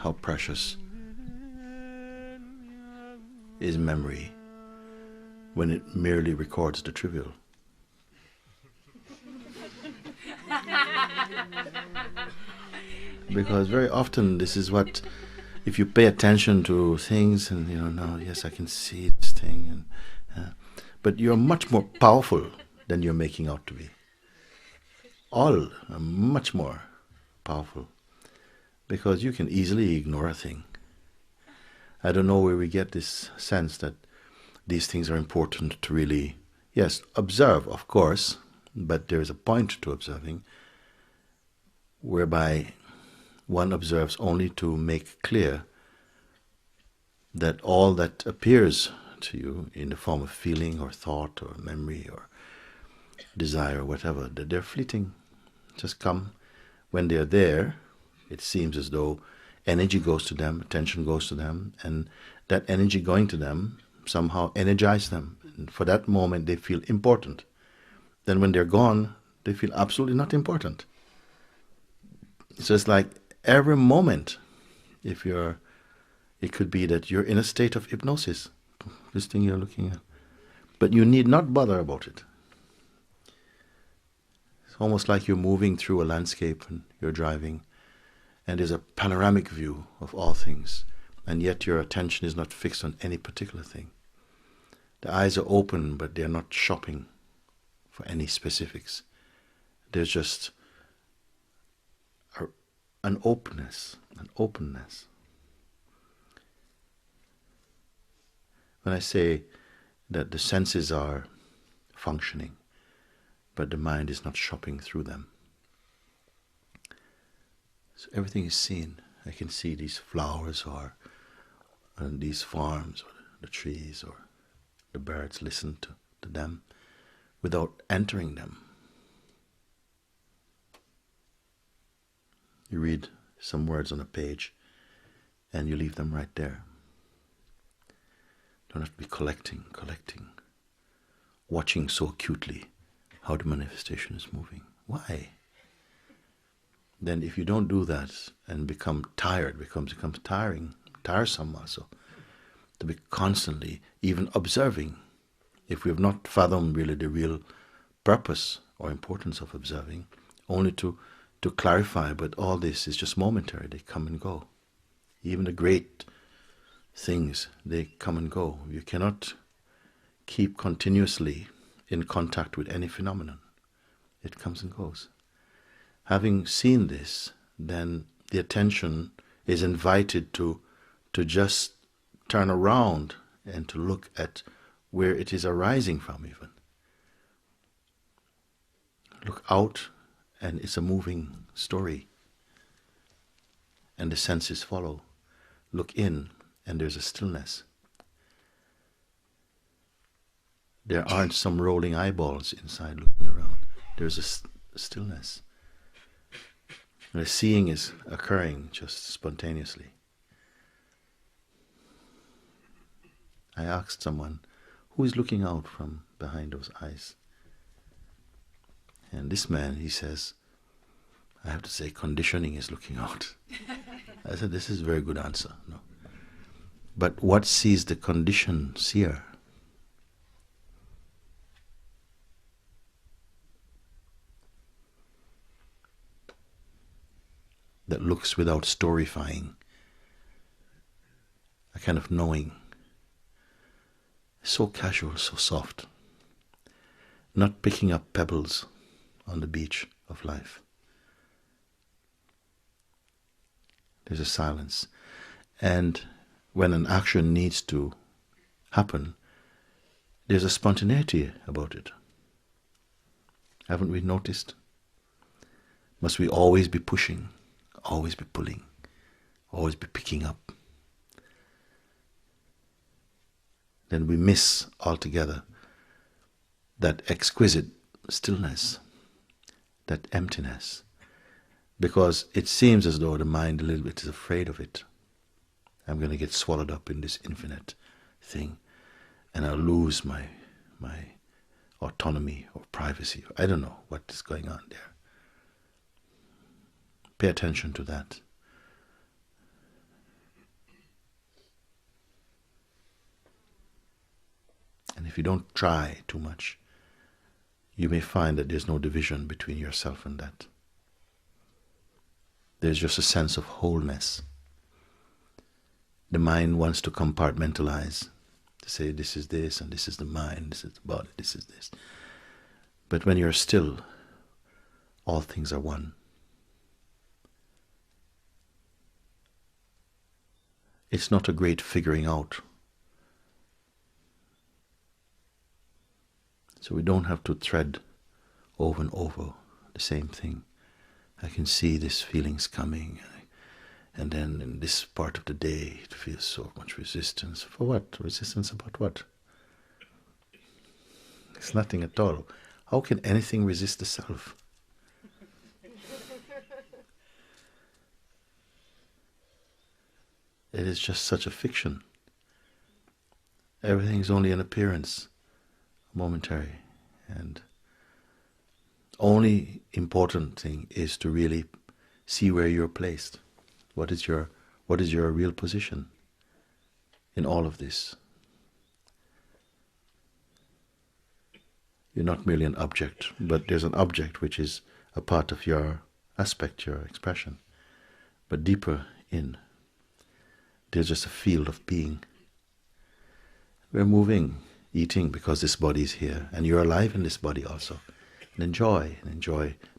how precious is memory when it merely records the trivial. Because very often this is what, if you pay attention to things and now, yes, I can see this thing, but you're much more powerful than you're making out to be. All are much more powerful because you can easily ignore a thing. I don't know where we get this sense that these things are important to really, yes, observe, of course, but there is a point to observing whereby one observes only to make clear that all that appears to you in the form of feeling or thought or memory or desire or whatever, that they're fleeting, just come. When they're there, it seems as though energy goes to them, attention goes to them, and that energy going to them somehow energizes them. And for that moment they feel important. Then when they're gone, they feel absolutely not important. So it's like every moment, it could be that you're in a state of hypnosis, this thing you're looking at, but you need not bother about it. It's almost like you're moving through a landscape and you're driving, and there's a panoramic view of all things, and yet your attention is not fixed on any particular thing. The eyes are open, but they're not shopping for any specifics. There's just an openness. When I say that the senses are functioning, but the mind is not shopping through them. So everything is seen. I can see these flowers or these farms or the trees or the birds, listen to them without entering them. You read some words on a page and you leave them right there. You don't have to be collecting, watching so acutely how the manifestation is moving. Why? Then if you don't do that and become tired, becomes tiresome also, to be constantly even observing, if we have not fathomed really the real purpose or importance of observing, only to clarify, but all this is just momentary, they come and go. Even the great things, they come and go. You cannot keep continuously in contact with any phenomenon. It comes and goes. Having seen this, then the attention is invited to just turn around and to look at where it is arising from even. Look out, and it's a moving story. And the senses follow. Look in, and there's a stillness. There aren't some rolling eyeballs inside looking around. There's a stillness. And the seeing is occurring just spontaneously. I asked someone, who is looking out from behind those eyes? And this man, he says, I have to say, conditioning is looking out. I said, this is a very good answer. No. But what sees the conditioned seer? That looks without storifying, a kind of knowing. So casual, so soft. Not picking up pebbles on the beach of life. There's a silence. And when an action needs to happen, there's a spontaneity about it. Haven't we noticed? Must we always be pushing, always be pulling, always be picking up? Then we miss altogether that exquisite stillness, that emptiness, because it seems as though the mind a little bit is afraid of it. I'm going to get swallowed up in this infinite thing, and I'll lose my autonomy or privacy. I don't know what is going on there. Pay attention to that. if you don't try too much, you may find that there's no division between yourself and that. There's just a sense of wholeness. The mind wants to compartmentalize, to say this is this, and this is the mind, this is the body, this is this. But when you're still, all things are one. It's not a great figuring out. So we don't have to thread over and over the same thing. I can see these feelings coming, and then in this part of the day it feels so much resistance. For what? Resistance about what? It's nothing at all. How can anything resist the self? It is just such a fiction. Everything is only an appearance, momentary, and only important thing is to really see where you're placed. What is your real position in all of this? You're not merely an object, but there's an object which is a part of your aspect, your expression. But deeper in, there's just a field of being. We're moving, eating because this body is here, and you're alive in this body also. And enjoy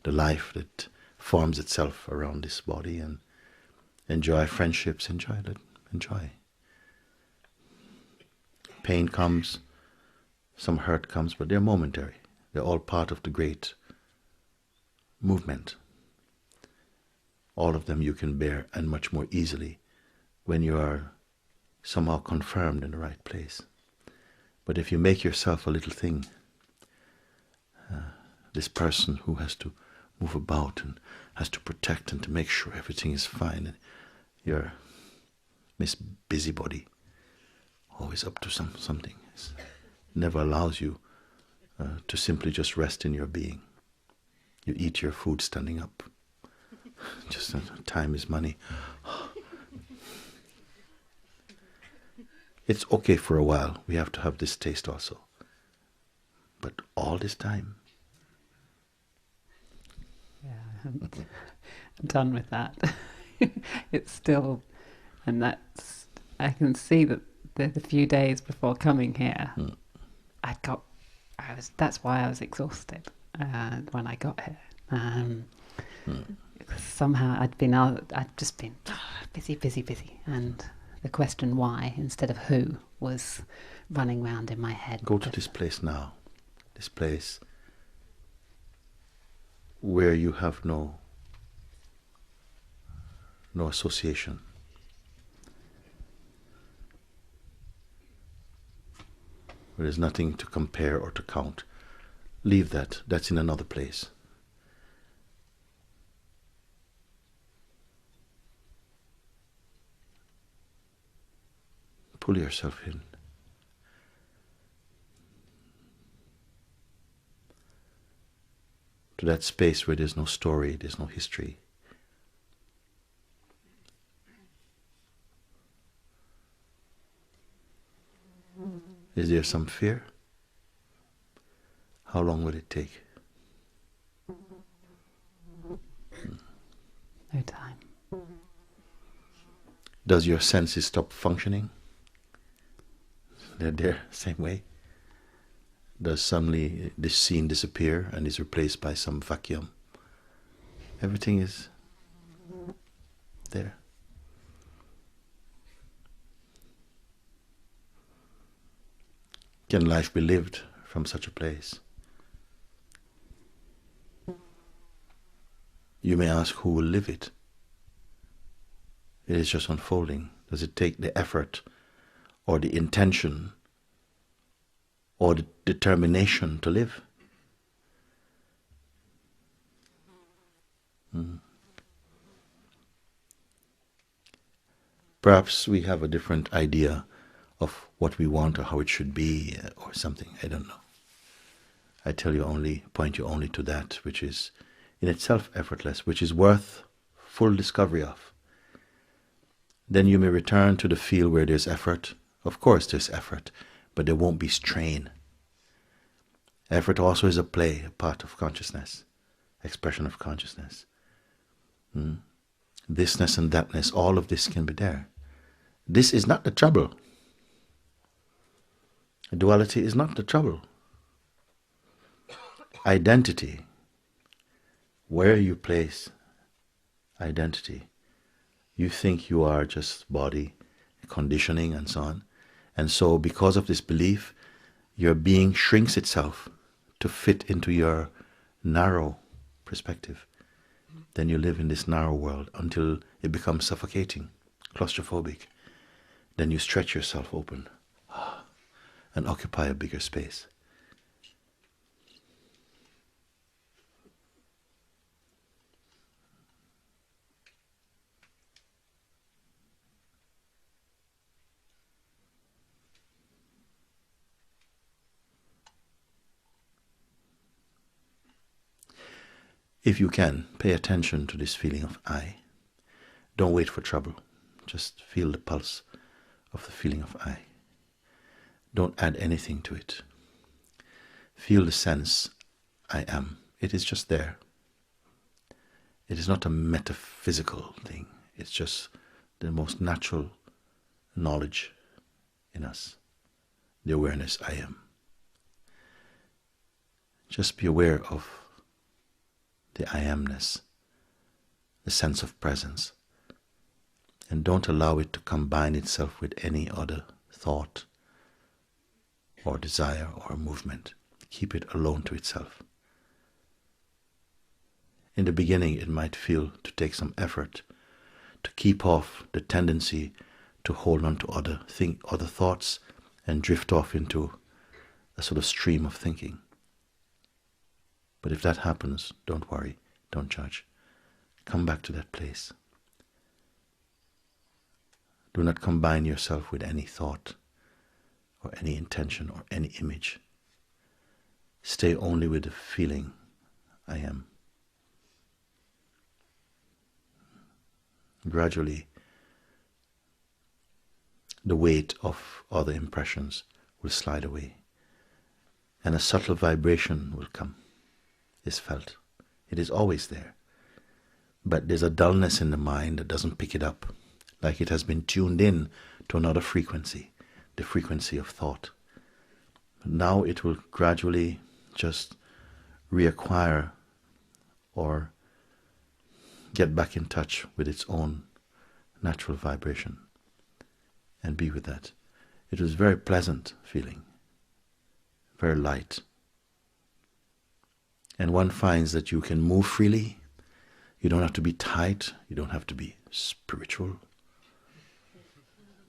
the life that forms itself around this body, and enjoy friendships, enjoy. Pain comes, some hurt comes, but they're momentary. They're all part of the great movement. All of them you can bear, and much more easily when you are somehow confirmed in the right place. But if you make yourself a little thing, this person who has to move about and has to protect and to make sure everything is fine, and you're Miss Busybody, always up to something. It never allows you to simply just rest in your being. You eat your food standing up. Just time is money. It's okay for a while. We have to have this taste also. But all this time? Yeah, I'm done with that. It's still, and that's, I can see that the few days before coming here, that's why I was exhausted when I got here. Somehow I'd just been busy, and the question why instead of who was running round in my head. Go to this place now, this place where you have no association. Where there's nothing to compare or to count. Leave that. That's in another place. Pull yourself in. To that space where there's no story, there's no history. Is there some fear? How long will it take? No time. Does your senses stop functioning? They're there, same way. Does suddenly this scene disappear and is replaced by some vacuum? Everything is there. Can life be lived from such a place? You may ask, who will live it? It is just unfolding. Does it take the effort or the intention or the determination to live? Perhaps we have a different idea of what we want or how it should be or something. I don't know. I point you only to that which is in itself effortless, which is worth full discovery of. Then you may return to the field where there's effort. Of course there's effort, but there won't be strain. Effort also is a play, a part of consciousness, expression of consciousness. Thisness and thatness, all of this can be there. This is not the trouble. Duality is not the trouble. Identity, where you place identity, you think you are just body, conditioning and so on. And so because of this belief, your being shrinks itself to fit into your narrow perspective. Then you live in this narrow world until it becomes suffocating, claustrophobic. Then you stretch yourself open and occupy a bigger space. If you can, pay attention to this feeling of I. Don't wait for trouble. Just feel the pulse of the feeling of I. Don't add anything to it. Feel the sense, I am. It is just there. It is not a metaphysical thing. It's just the most natural knowledge in us. The awareness, I am. Just be aware of the I amness, the sense of presence. And don't allow it to combine itself with any other thought or desire or movement. Keep it alone to itself. In the beginning, it might feel to take some effort to keep off the tendency to hold on to other thoughts and drift off into a sort of stream of thinking. But if that happens, don't worry, don't judge. Come back to that place. Do not combine yourself with any thought or any intention or any image. Stay only with the feeling, I am. Gradually, the weight of other impressions will slide away, and a subtle vibration will come. Is felt. It is always there. But there's a dullness in the mind that doesn't pick it up, like it has been tuned in to another frequency, the frequency of thought. Now it will gradually just reacquire or get back in touch with its own natural vibration and be with that. It was very pleasant feeling, very light. And one finds that you can move freely. You don't have to be tight. You don't have to be spiritual.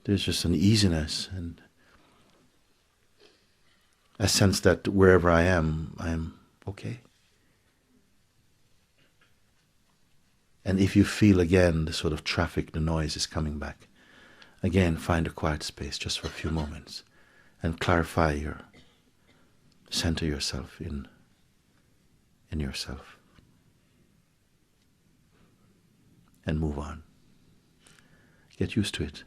There's just an easiness and a sense that wherever I am okay. And if you feel again the sort of traffic, the noise is coming back, again find a quiet space just for a few moments and clarify center yourself in yourself and move on. Get used to it.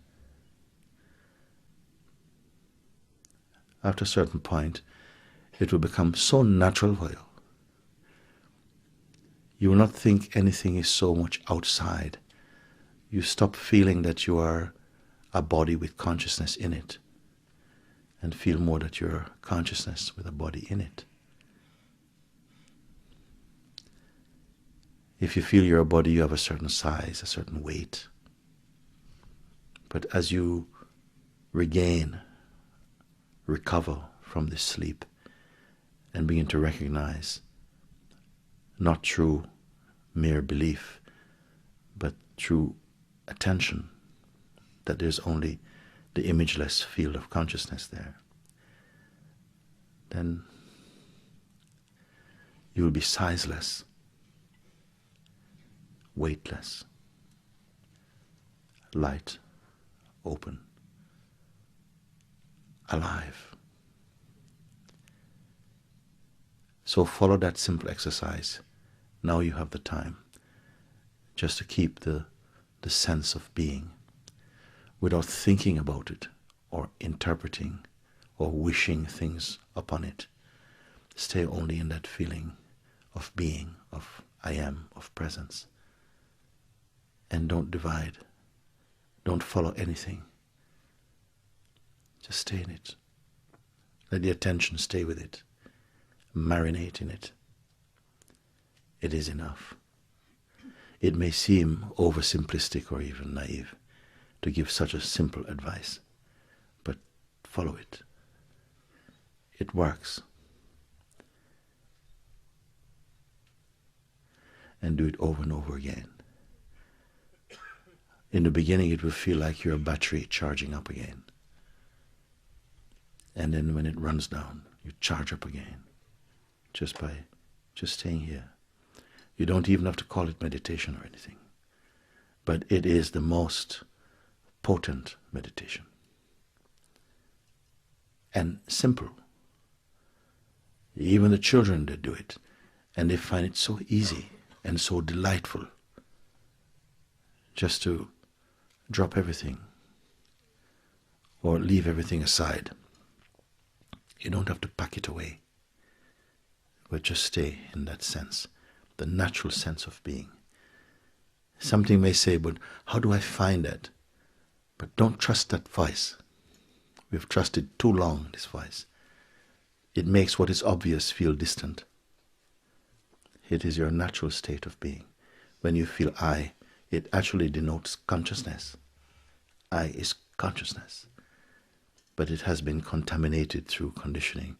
After a certain point, it will become so natural for you. You will not think anything is so much outside. You stop feeling that you are a body with consciousness in it and feel more that you're consciousness with a body in it. If you feel you're a body, you have a certain size, a certain weight. But as you recover from this sleep and begin to recognize, not through mere belief, but through attention, that there's only the imageless field of consciousness there, then you will be sizeless, weightless, light, open, alive. So follow that simple exercise. Now you have the time just to keep the sense of being without thinking about it or interpreting or wishing things upon it. Stay only in that feeling of being, of I am, of presence. And don't divide. Don't follow anything. Just stay in it. Let the attention stay with it. Marinate in it. It is enough. It may seem oversimplistic or even naive to give such a simple advice, but follow it. It works. And do it over and over again. In the beginning, it will feel like your battery charging up again. And then when it runs down, you charge up again. Just staying here. You don't even have to call it meditation or anything. But it is the most potent meditation. And simple. Even the children, they do it. And they find it so easy and so delightful just to drop everything or leave everything aside. You don't have to pack it away, but just stay in that sense, the natural sense of being. Something may say, but how do I find that? But don't trust that voice. We've trusted too long, this voice. It makes what is obvious feel distant. It is your natural state of being. When you feel I, it actually denotes consciousness. I is consciousness. But it has been contaminated through conditioning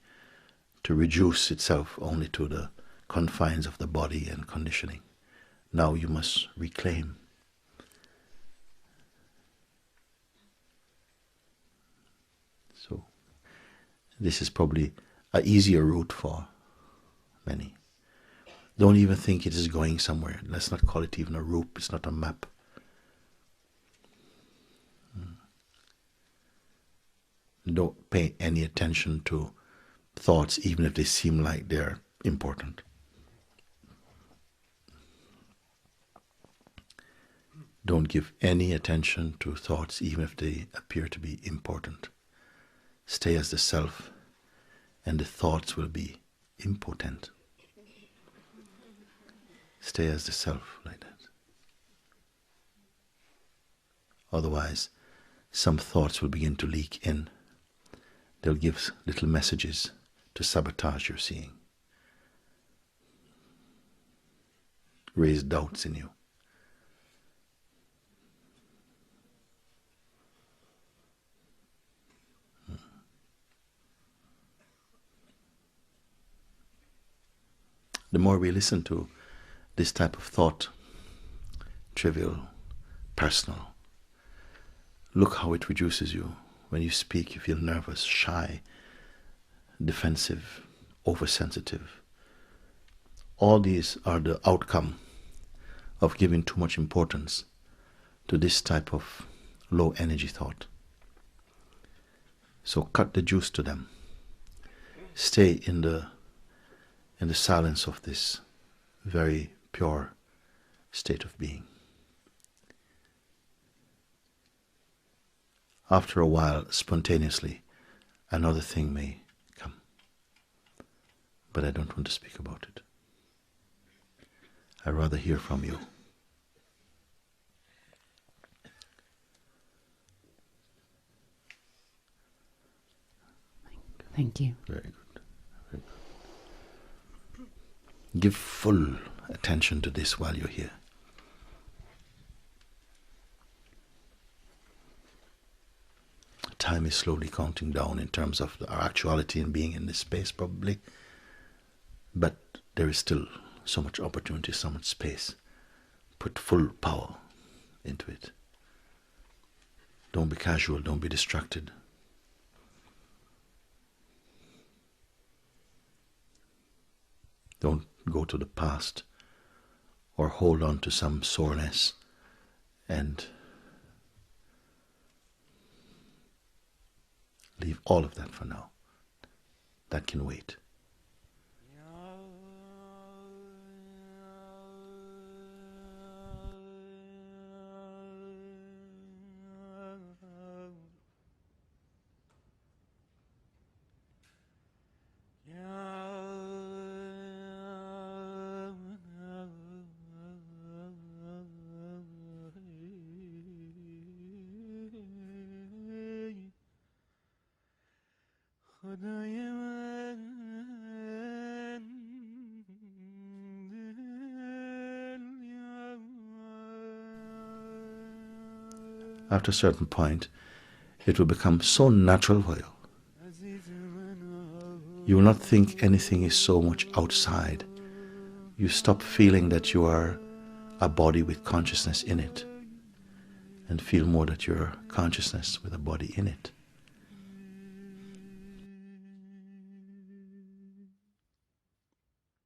to reduce itself only to the confines of the body and conditioning. Now you must reclaim. So this is probably an easier route for many. Don't even think it is going somewhere. Let's not call it even a route. It's not a map. Don't pay any attention to thoughts, even if they seem like they're important. Don't give any attention to thoughts, even if they appear to be important. Stay as the self, and the thoughts will be impotent. Stay as the self like that. Otherwise, some thoughts will begin to leak in. They'll give little messages to sabotage your seeing. Raise doubts in you. The more we listen to this type of thought, trivial, personal, look how it reduces you. When you speak, you feel nervous, shy, defensive, oversensitive. All these are the outcome of giving too much importance to this type of low energy thought. So cut the juice to them. Stay in the silence of this very pure state of being. After a while, spontaneously, another thing may come. But I don't want to speak about it. I'd rather hear from you. Thank you. Very good. Very good. Give full attention to this while you're here. Time is slowly counting down in terms of our actuality and being in this space, probably. But there is still so much opportunity, so much space. Put full power into it. Don't be casual, don't be distracted. Don't go to the past or hold on to some soreness and leave all of that for now. That can wait. Yeah. after a certain point, it will become so natural for you. You will not think anything is so much outside. You stop feeling that you are a body with consciousness in it, and feel more that you're consciousness with a body in it.